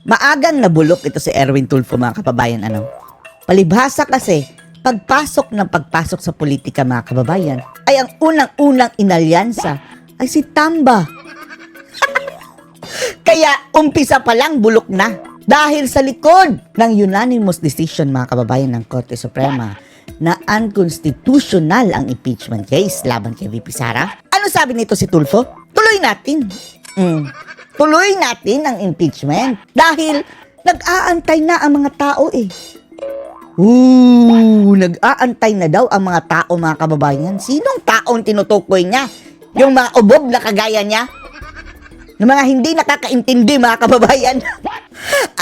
Maagang nabulok ito si Erwin Tulfo, mga kababayan. Palibhasa kasi, pagpasok sa politika, mga kababayan, ay ang unang-unang inalyansa ay si Tamba. Kaya umpisa pa lang bulok na. Dahil sa likod ng unanimous decision, mga kababayan, ng Korte Suprema na unconstitutional ang impeachment case laban kay VP Sara. Ano sabi nito si Tulfo? Tuloy natin. Tuloy natin ang impeachment dahil nag-aantay na ang mga tao nag-aantay na daw ang mga tao, mga kababayan. Sinong taong tinutukoy niya? Yung mga ubob na kagaya niya? Yung mga hindi nakakaintindi, mga kababayan.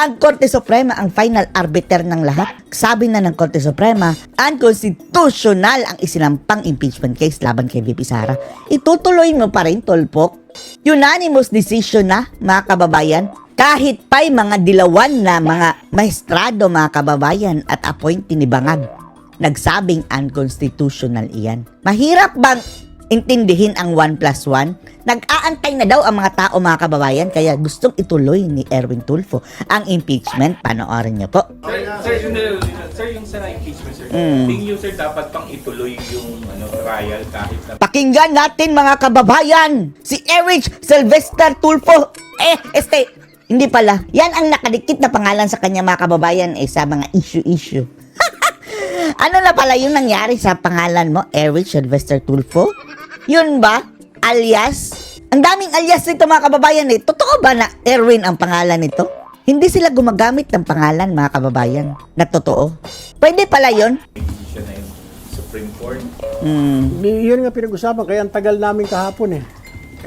Ang Korte Suprema ang final arbiter ng lahat. Sabi na ng Korte Suprema, unconstitutional ang isinampang impeachment case laban kay VP Sara. Itutuloy mo pa rin, Tulfo. Unanimous decision na, mga kababayan. Kahit pa'y mga dilawan na mga maestrado, mga kababayan, at appointee ni Bangag, nagsabing unconstitutional iyan. Mahirap bang intindihin ang 1+1? Nag-aantay na daw ang mga tao, mga kababayan, kaya gustong ituloy ni Erwin Tulfo ang impeachment. Panoorin niyo po. Sir, yung sa impeachment, sir, tingin nyo, sir, dapat pang ituloy yung trial kahit na... Pakinggan natin, mga kababayan, si Erich Sylvester Tulfo. Hindi pala. Yan ang nakadikit na pangalan sa kanya, mga kababayan, sa mga issue. Ano na pala yung nangyari sa pangalan mo, Erich Sylvester Tulfo? Yun ba? Alias? Ang daming alias nito, mga kababayan. Totoo ba na Erwin ang pangalan nito? Hindi sila gumagamit ng pangalan, mga kababayan, na totoo. Pwede pala yun? Decision na yung Supreme Court. Yun nga pinag-usapan, kaya ang tagal namin kahapon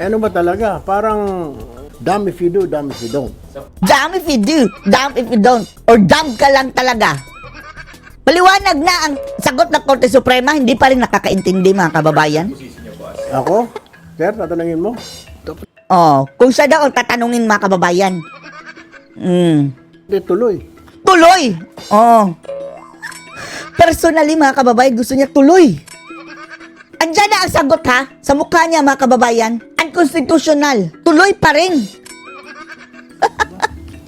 Ano ba talaga? Parang damn if you do, damn if you don't. Damn if you do, damn if you don't. Or damn ka lang talaga. Paliwanag na ang sagot ng Korte Suprema, hindi pa rin nakakaintindi, mga kababayan. Position niya po as Ako? Sir, tatanungin mo? Kung siya daw ang tatanungin, mga kababayan. Hindi, tuloy. Tuloy! Personally, mga kababayan, gusto niya tuloy. Andiyan na ang sagot, ha? Sa mukha niya, mga kababayan. Unconstitutional. Tuloy pa rin.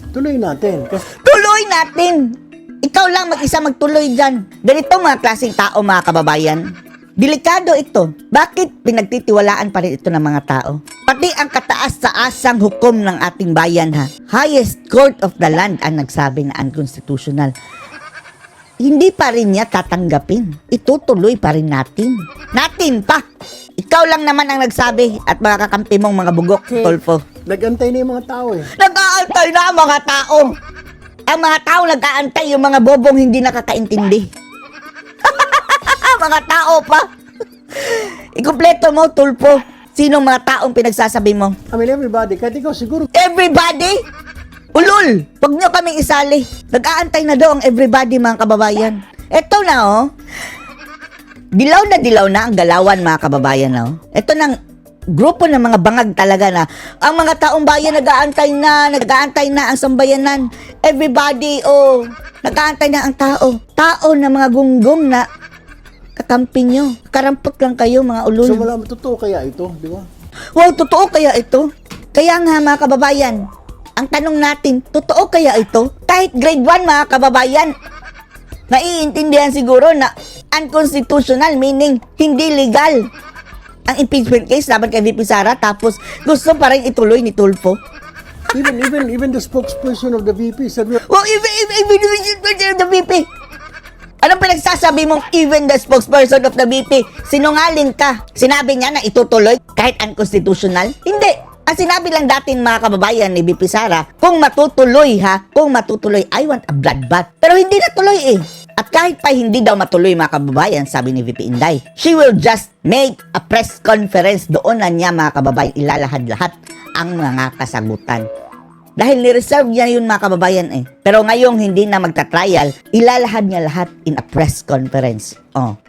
Tuloy natin. Tuloy natin. Ikaw lang mag-isa magtuloy dyan. Ganito, mga klaseng tao, mga kababayan. Delikado ito. Bakit pinagtitiwalaan pa rin ito ng mga tao? Pati ang kataas-taasang hukom ng ating bayan, ha? Highest court of the land ang nagsabi na unconstitutional. Hindi pa rin niya tatanggapin. Itutuloy pa rin natin. Natin pa. Ikaw lang naman ang nagsabi at mga kakampi mong mga bugok, Tulfo. Nag-antay na yung mga tao Nag-aantay na ang mga tao. Ang mga tao nag-aantay, yung mga bobong hindi nakakaintindi. Mga tao pa. Ikumpleto mo, Tulfo. Sinong mga taong pinagsasabi mo? I mean, everybody. Kahit ikaw siguro. Everybody? Ulul! Huwag nyo kaming isali. Nag-aantay na daw ang everybody, mga kababayan. Eto na, Dilaw na ang galawan, mga kababayan, Eto nang grupo ng mga bangag talaga na ang mga taong bayan nag-aantay na ang sambayanan. Everybody, nag-aantay na ang tao. Tao na mga gunggong na kakampi nyo. Karampot lang kayo, mga ulul. So, wala totoo kaya ito, di ba? Wow, totoo kaya ito? Kaya nga, mga kababayan, ang tanong natin, totoo kaya ito? Kahit grade 1, mga kababayan, naiintindihan siguro na unconstitutional, meaning hindi legal ang impeachment case laban kay VP Sara, tapos gusto pa rin ituloy ni Tulfo. Even the spokesperson of the VP said, Well, even the VP. Anong pinagsasabi mong even the spokesperson of the VP? Sinungaling ka. Sinabi niya na itutuloy kahit unconstitutional? Hindi. Ang sinabi lang datin, mga kababayan, ni VP Sara, kung matutuloy, I want a bloodbath. Pero hindi natuloy At kahit pa hindi daw matuloy, mga kababayan, sabi ni VP Inday, she will just make a press conference. Doon na niya, mga kababayan, ilalahad-lahat ang mga kasagutan. Dahil ni-reserve niya yun, mga kababayan Pero ngayong hindi na magta-trial, ilalahad niya lahat in a press conference.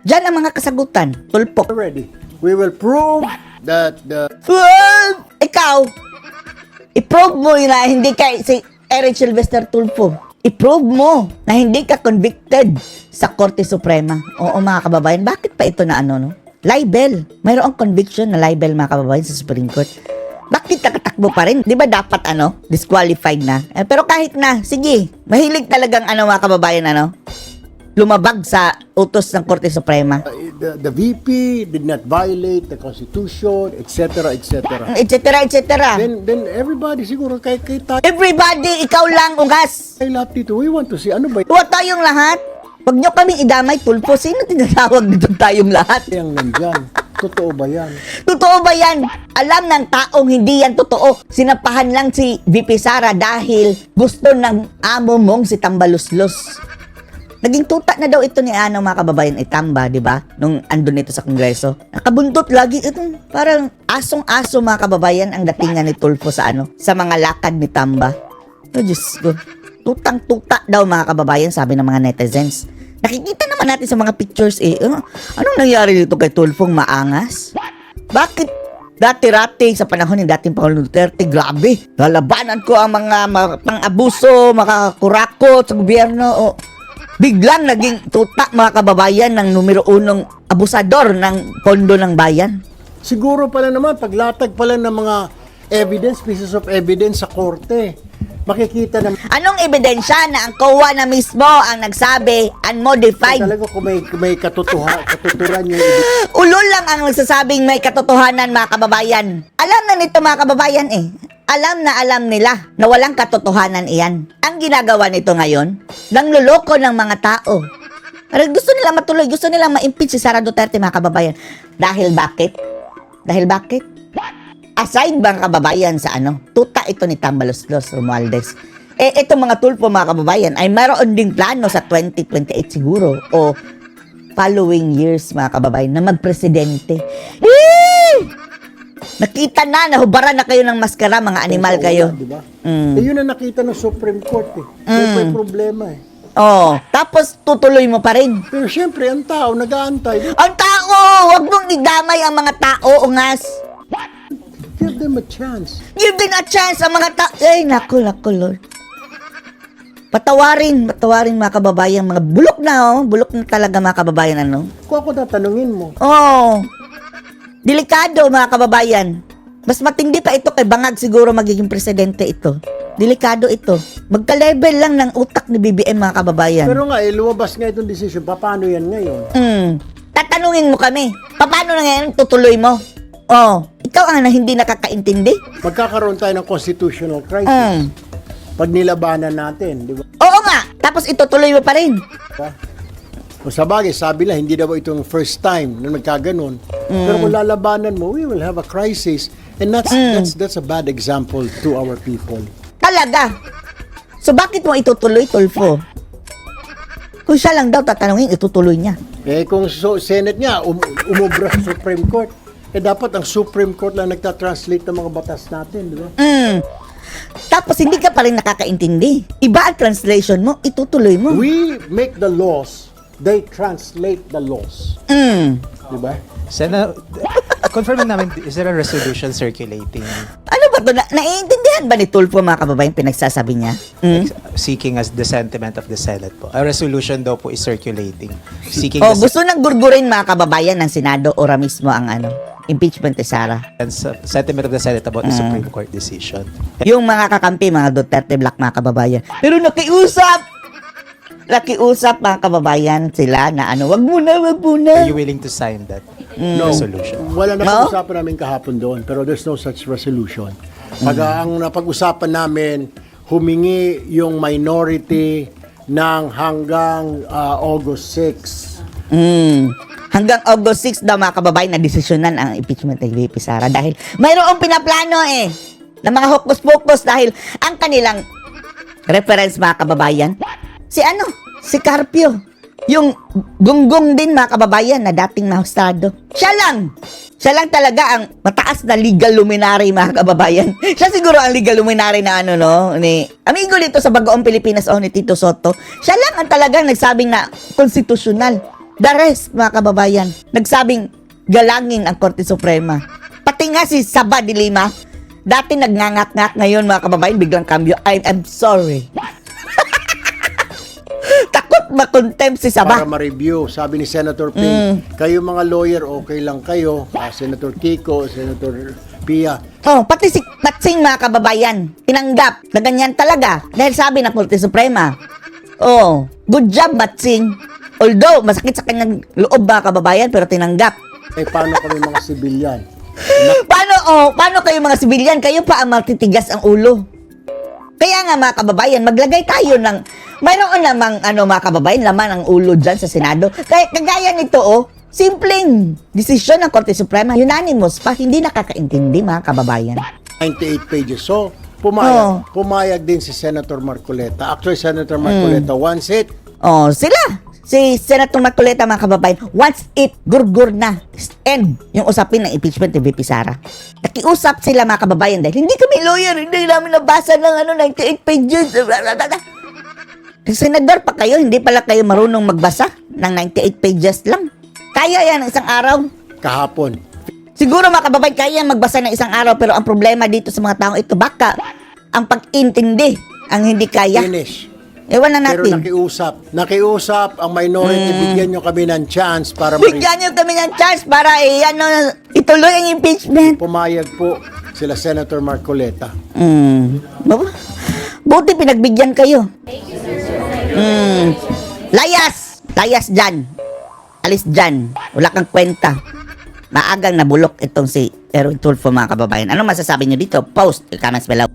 Diyan ang mga kasagutan. Tulfo. ready. We will prove that the... Well, ikaw, i-prove mo na hindi ka si Erich Sylvester Tulfo. I-prove mo na hindi ka convicted sa Korte Suprema. Oo, mga kababayan, bakit pa ito na libel? Mayroong conviction na libel, mga kababayan, sa Supreme Court. Bakit nakatakbo tumatakbo pa rin. Di ba dapat disqualified na? Pero kahit na, sige, mahilig talagang mga kababayan lumabag sa utos ng Korte Suprema. The VP did not violate the Constitution, etc., etc. Et cetera. Then everybody siguro kay tayo Everybody, ikaw lang ugas. lahat dito, we want to see ano ba Huwag tayong lahat. Huwag nyo kami idamay, tulpo. Sino tinatawag dito tayong lahat? yung nandyan. Totoo ba yan? Totoo ba yan? Alam ng taong hindi yan totoo. Sinapahan lang si VP Sara dahil gusto ng amo mong si Tambaluslos. Naging tuta na daw ito ni mga kababayan Itamba, di ba? Nung andun ito sa Kongreso. Nakabuntot lagi. Itong parang asong-aso mga kababayan ang datingan ni Tulfo sa sa mga lakad ni Tamba. Oh, Diyos ko. Tutang-tuta daw mga kababayan, sabi ng mga netizens. Nakikita naman natin sa mga pictures anong nangyari dito kay Tulfong maangas? Bakit dati-rati sa panahon ni dating Pangulong Duterte, grabe, lalabanan ko ang mga pang-abuso, makakurakot sa gobyerno. Biglang naging tuta mga kababayan ng numero 1 abusador ng pondo ng bayan. Siguro pala naman, paglatag pala ng mga pieces of evidence sa korte, makikita na Anong ebidensya na ang COA na mismo ang nagsabi, unmodified? talaga kung may katuturan yung Ulol lang ang nagsasabing may katotohanan mga kababayan. Alam na nito mga kababayan alam nila na walang katotohanan iyan. Ang ginagawa nito ngayon, nangluloko ng mga tao. Pero gusto nila matuloy, gusto nila ma-impeach si Sara Duterte mga kababayan. Dahil bakit? Aside bang kababayan sa tuta ito ni Tambaluslos Romualdez. Itong mga Tulfo mga kababayan ay mayroon ding plano sa 2028 siguro o following years mga kababayan na magpresidente. Nakita na, nahubaran na kayo ng maskara, mga animal kayo. Diba? Yun ang nakita ng Supreme Court May problema Tapos tutuloy mo pa rin. Pero syempre, ang tao nag-aantay. Ang tao! Huwag mong idamay ang mga tao, ungas. Give them a chance. Give them a chance ang mga tao. Ay, naku, Lord. Patawarin mga kababayan, mga bulok na talaga mga kababayan Kung ako tatanungin mo, Delikado mga kababayan. Mas matindi pa ito kay Bangag siguro magiging presidente ito. Delikado ito. Magka-level lang ng utak ni BBM mga kababayan. pero nga, lumabas nga itong decision, paano yan ngayon? Tatanungin mo kami, paano na ngayon tutuloy mo? Ikaw ang hindi nakakaintindi. Magkakaroon tayo ng constitutional crisis. Pag nilabanan natin, di ba? Oo nga, tapos itutuloy mo pa rin. O sa bagay, sabi lang, hindi daw itong first time na nagkaganon. Pero kung lalabanan mo, we will have a crisis. And that's a bad example to our people. Talaga. So bakit mo itutuloy, Tulfo? Kung siya lang daw tatanungin, itutuloy niya. Kung Senate niya, umubra sa Supreme Court, dapat ang Supreme Court lang nagta-translate ng mga batas natin, di ba? Tapos hindi ka pa rin nakakaintindi. Iba ang translation mo, itutuloy mo. We make the laws, they translate the laws. Di ba? Confirm namin, is there a resolution circulating Ano ba to? Naiintindihan ba ni Tulfo mga kababayan pinagsasabi niya? seeking as the sentiment of the Senate po? A resolution daw po is circulating. Seeking Gusto nang gurgurin mga kababayan ng Senado ora mismo ang impeachment ni Sara. sentiment of the Senate about the Supreme Court decision. Yung mga kakampi, mga Duterte Black mga kababayan. Pero nakiusap mga kababayan sila na wag muna. Are you willing to sign that resolution? Wala na pag-usapan namin kahapon doon, pero there's no such resolution. Ang napag-usapan namin, humingi yung minority ng hanggang August 6. Hanggang August 6 daw mga kababayan na desisyonan ang impeachment ni VP Sara dahil mayroong pinaplano na mga hokus-pokus dahil ang kanilang reference mga kababayan si Carpio, yung gunggong din mga kababayan na dating mahustado. Siya lang talaga ang mataas na legal luminary mga kababayan. Siya siguro ang legal luminary na ni amigo dito sa Bagoong Pilipinas ni Tito Soto. Siya lang ang talagang nagsabing na konstitusyonal. The rest, mga kababayan, nagsabing galangin ang Korte Suprema. Pati nga si Saba de Lima, dati nagngangat-ngat, ngayon mga kababayan, biglang cambio. I'm sorry. Takot makontempt si Saba. Para ma-review, sabi ni Senator Ping, kayo mga lawyer, okay lang kayo. Senator Kiko, Senator Pia. Oh, pati si Batsing mga kababayan, tinanggap na ganyan talaga dahil sabi na Korte Suprema. Oh, good job Batsing. Although, masakit sa kanyang loob mga kababayan, pero tinanggap. Eh, paano kami mga sibilyan? Paano kayo mga sibilyan? Kayo pa ang matitigas ang ulo. Kaya nga mga kababayan, maglagay tayo ng, mayroon namang mga kababayan, laman ang ulo dyan sa Senado. Kaya kagaya nito, simpleng desisyon ng Korte Suprema, unanimous pa, hindi nakakaintindi mga kababayan. 98 pages. So, pumayag din si Senator Marcoleta. Actually, Senator Marcoleta wants it. Oh, sila. Si Senator Marcoleta mga kababayan, once it gurgur na, end yung usapin ng impeachment ni VP Sara. Nakiusap sila mga kababayan dahil hindi kami lawyer, hindi namin nabasa ng 98 pages. Senador pa kayo, hindi pala kayo marunong magbasa ng 98 pages lang. Kaya yan isang araw. Kahapon. Siguro mga kababayan, kaya yan magbasa ng isang araw, pero ang problema dito sa mga taong ito, baka ang pag-intindi ang hindi kaya. Finish. Ewan na Pero natin. nakiusap ang minority, bigyan nyo kami ng chance para Bigyan nyo kami ng chance para ituloy ang impeachment. pumayag po sila Senator Marcoleta. Buti pinagbigyan kayo. Layas! Layas dyan. Alis dyan. Wala kang kwenta. Maagang nabulok itong si Erwin Tulfo mga kababayan. Ano masasabi nyo dito? Post, comments below.